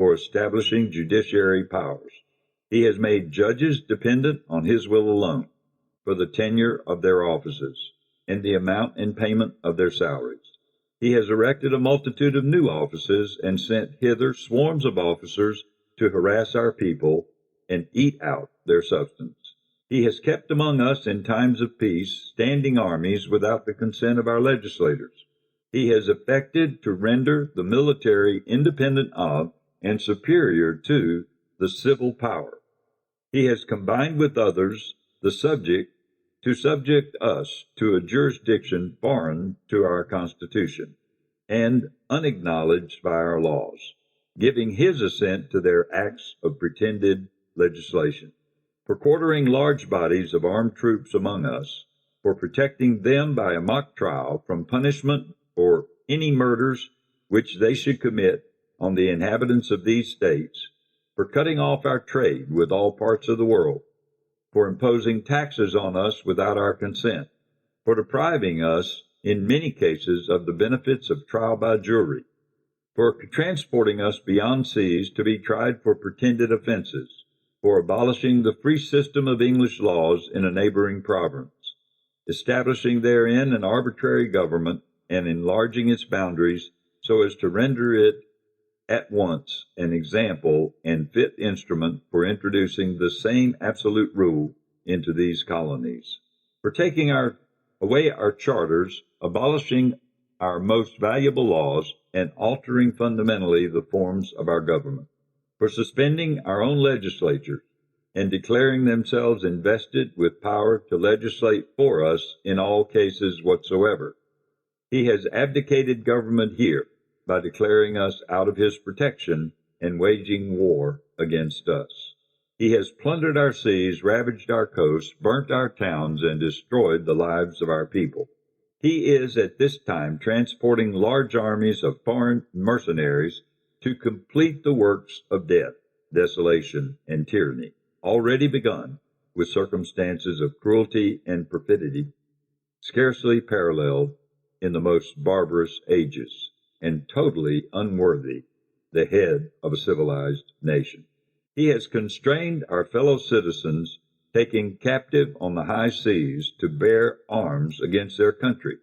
for establishing judiciary powers. He has made judges dependent on his will alone for the tenure of their offices and the amount and payment of their salaries. He has erected a multitude of new offices and sent hither swarms of officers to harass our people and eat out their substance. He has kept among us in times of peace standing armies without the consent of our legislators. He has effected to render the military independent of and superior to the civil power. He has combined with others to subject us to a jurisdiction foreign to our Constitution and unacknowledged by our laws, giving his assent to their acts of pretended legislation, for quartering large bodies of armed troops among us, for protecting them by a mock trial from punishment for any murders which they should commit on the inhabitants of these states, for cutting off our trade with all parts of the world, for imposing taxes on us without our consent, for depriving us in many cases of the benefits of trial by jury, for transporting us beyond seas to be tried for pretended offenses, for abolishing the free system of English laws in a neighboring province, establishing therein an arbitrary government and enlarging its boundaries so as to render it at once an example and fit instrument for introducing the same absolute rule into these colonies, for taking away our charters, abolishing our most valuable laws, and altering fundamentally the forms of our government, for suspending our own legislatures and declaring themselves invested with power to legislate for us in all cases whatsoever. He has abdicated government here by declaring us out of his protection and waging war against us. He has plundered our seas, ravaged our coasts, burnt our towns, and destroyed the lives of our people. He is at this time transporting large armies of foreign mercenaries to complete the works of death, desolation, and tyranny, already begun with circumstances of cruelty and perfidy scarcely paralleled in the most barbarous ages, and totally unworthy the head of a civilized nation. He has constrained our fellow citizens taken captive on the high seas to bear arms against their country,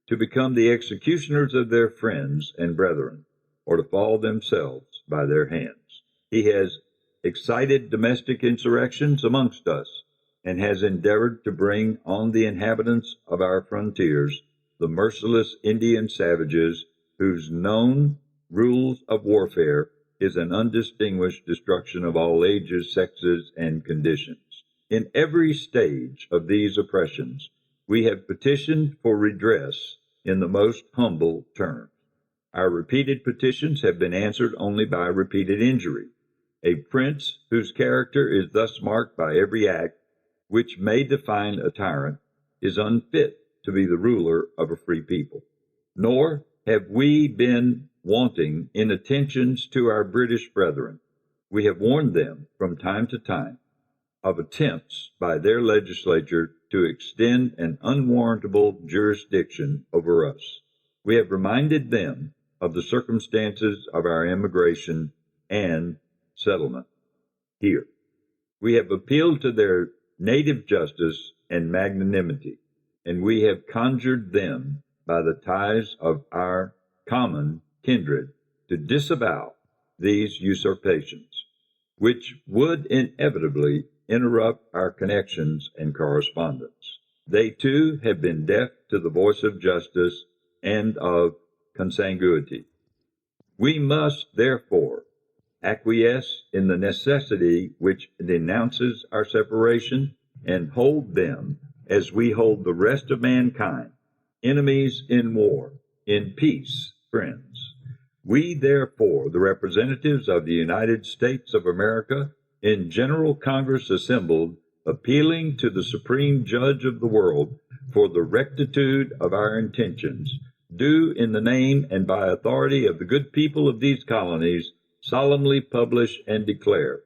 to become the executioners of their friends and brethren, or to fall themselves by their hands. He has excited domestic insurrections amongst us, and has endeavored to bring on the inhabitants of our frontiers the merciless Indian savages whose known rules of warfare is an undistinguished destruction of all ages, sexes, and conditions. In every stage of these oppressions, we have petitioned for redress in the most humble terms. Our repeated petitions have been answered only by repeated injury. A prince whose character is thus marked by every act which may define a tyrant is unfit to be the ruler of a free people. Nor have we been wanting in attentions to our British brethren. We have warned them from time to time of attempts by their legislature to extend an unwarrantable jurisdiction over us. We have reminded them of the circumstances of our emigration and settlement here. We have appealed to their native justice and magnanimity, and we have conjured them by the ties of our common kindred to disavow these usurpations, which would inevitably interrupt our connections and correspondence. They too have been deaf to the voice of justice and of consanguinity. We must therefore acquiesce in the necessity which denounces our separation, and hold them as we hold the rest of mankind, enemies in war, in peace, friends. We, therefore, the representatives of the United States of America, in General Congress assembled, appealing to the Supreme Judge of the world for the rectitude of our intentions, do in the name and by authority of the good people of these colonies solemnly publish and declare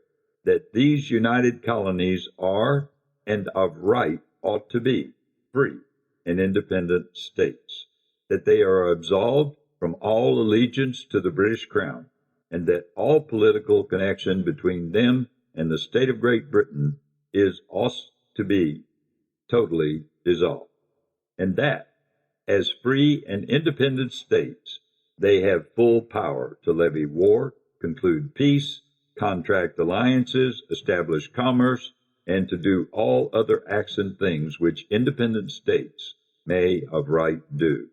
that these united colonies are, and of right ought to be, free and independent states, that they are absolved from all allegiance to the British Crown, and that all political connection between them and the state of Great Britain ought to be totally dissolved, and that, as free and independent states, they have full power to levy war, conclude peace, contract alliances, establish commerce, and to do all other acts and things which independent states may of right do.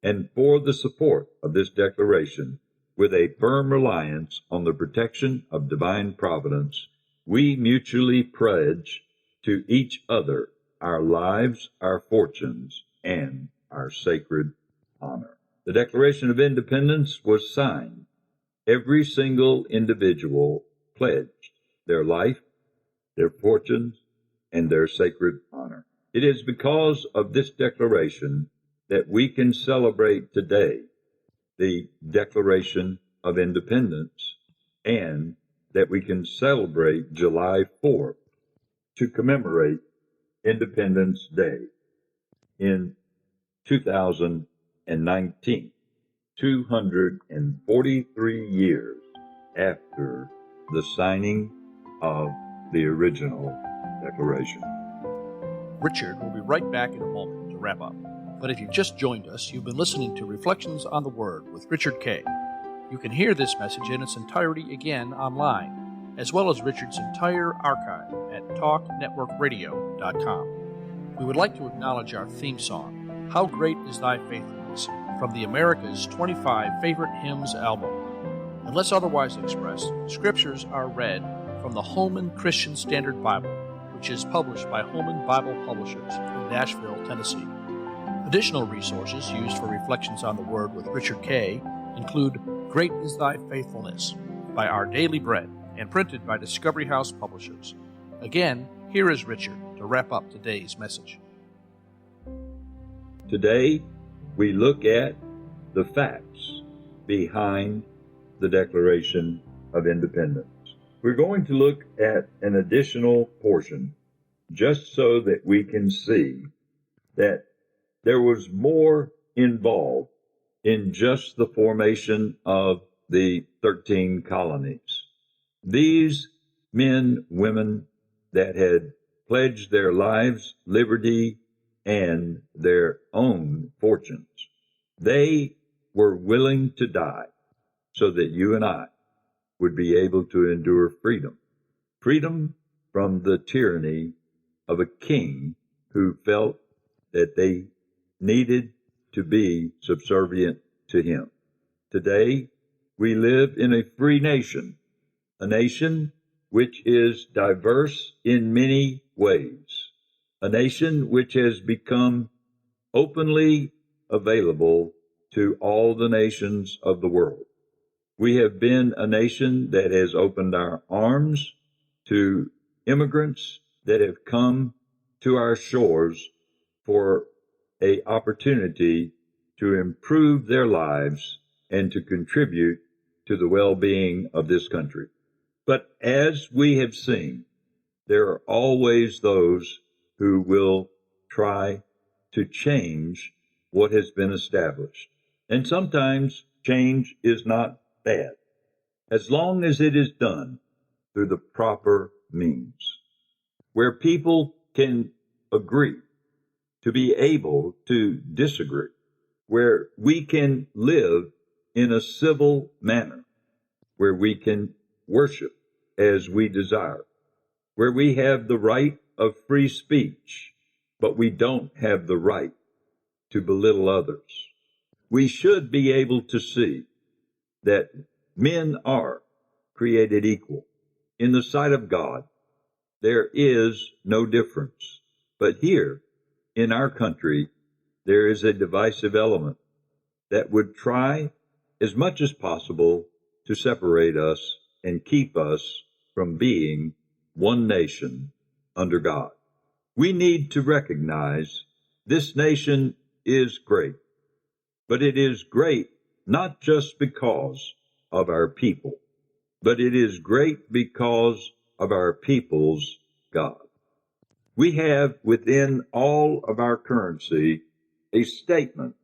And for the support of this declaration, with a firm reliance on the protection of divine providence, we mutually pledge to each other our lives, our fortunes, and our sacred honor. The Declaration of Independence was signed. Every single individual pledged their life, their fortunes, and their sacred honor. It is because of this declaration that we can celebrate today the Declaration of Independence, and that we can celebrate July 4th to commemorate Independence Day in 2019, 243 years after the signing of the original Declaration. Richard will be right back in a moment to wrap up. But if you've just joined us, you've been listening to Reflections on the Word with Richard Kay. You can hear this message in its entirety again online, as well as Richard's entire archive at talknetworkradio.com. We would like to acknowledge our theme song, How Great Is Thy Faithfulness, from the America's 25 Favorite Hymns album. Unless otherwise expressed, scriptures are read from the Holman Christian Standard Bible, which is published by Holman Bible Publishers in Nashville, Tennessee. Additional resources used for Reflections on the Word with Richard Kay include Great is Thy Faithfulness by Our Daily Bread and printed by Discovery House Publishers. Again, here is Richard to wrap up today's message. Today, we look at the facts behind the Declaration of Independence. We're going to look at an additional portion just so that we can see that there was more involved in just the formation of the 13 colonies. These men, women that had pledged their lives, liberty, and their own fortunes, they were willing to die so that you and I would be able to endure freedom. Freedom from the tyranny of a king who felt that they needed to be subservient to him. Today, we live in a free nation, a nation which is diverse in many ways, a nation which has become openly available to all the nations of the world. We have been a nation that has opened our arms to immigrants that have come to our shores for an opportunity to improve their lives and to contribute to the well-being of this country. But as we have seen, there are always those who will try to change what has been established. And sometimes change is not bad, as long as it is done through the proper means, where people can agree to be able to disagree, where we can live in a civil manner, where we can worship as we desire, where we have the right of free speech, but we don't have the right to belittle others. We should be able to see that men are created equal. In the sight of God, there is no difference. But here, in our country, there is a divisive element that would try as much as possible to separate us and keep us from being one nation under God. We need to recognize this nation is great, but it is great not just because of our people, but it is great because of our people's God. We have within all of our currency a statement.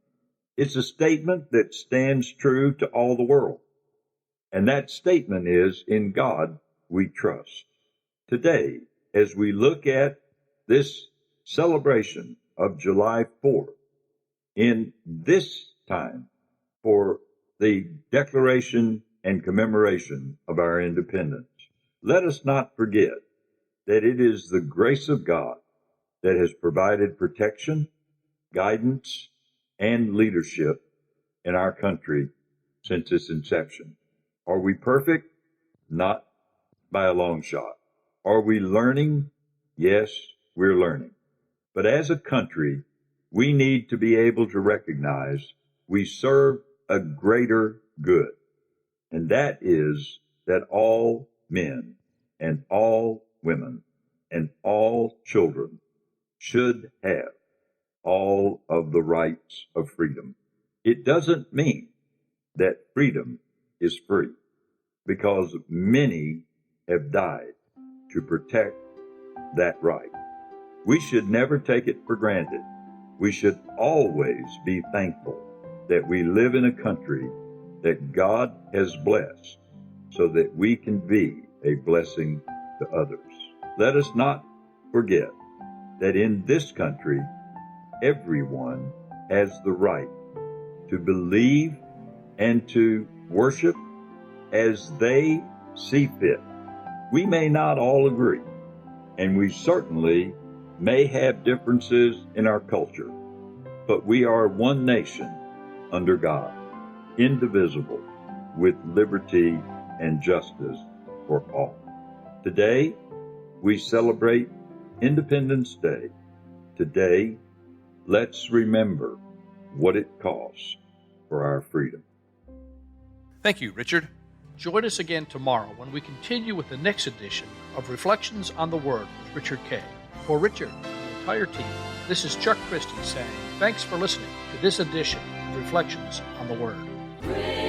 It's a statement that stands true to all the world. And that statement is, in God we trust. Today, as we look at this celebration of July 4th, in this time for the declaration and commemoration of our independence, let us not forget that it is the grace of God that has provided protection, guidance, and leadership in our country since its inception. Are we perfect? Not by a long shot. Are we learning? Yes, we're learning. But as a country, we need to be able to recognize we serve a greater good, and that is that all men and all women and all children should have all of the rights of freedom. It doesn't mean that freedom is free, because many have died to protect that right. We should never take it for granted. We should always be thankful that we live in a country that God has blessed so that we can be a blessing to others. Let us not forget that in this country, everyone has the right to believe and to worship as they see fit. We may not all agree, and we certainly may have differences in our culture, but we are one nation under God, indivisible, with liberty and justice for all. Today, we celebrate Independence Day. Today, let's remember what it costs for our freedom. Thank you, Richard. Join us again tomorrow when we continue with the next edition of Reflections on the Word with Richard Kay. For Richard and the entire team, this is Chuck Christie saying thanks for listening to this edition of Reflections on the Word.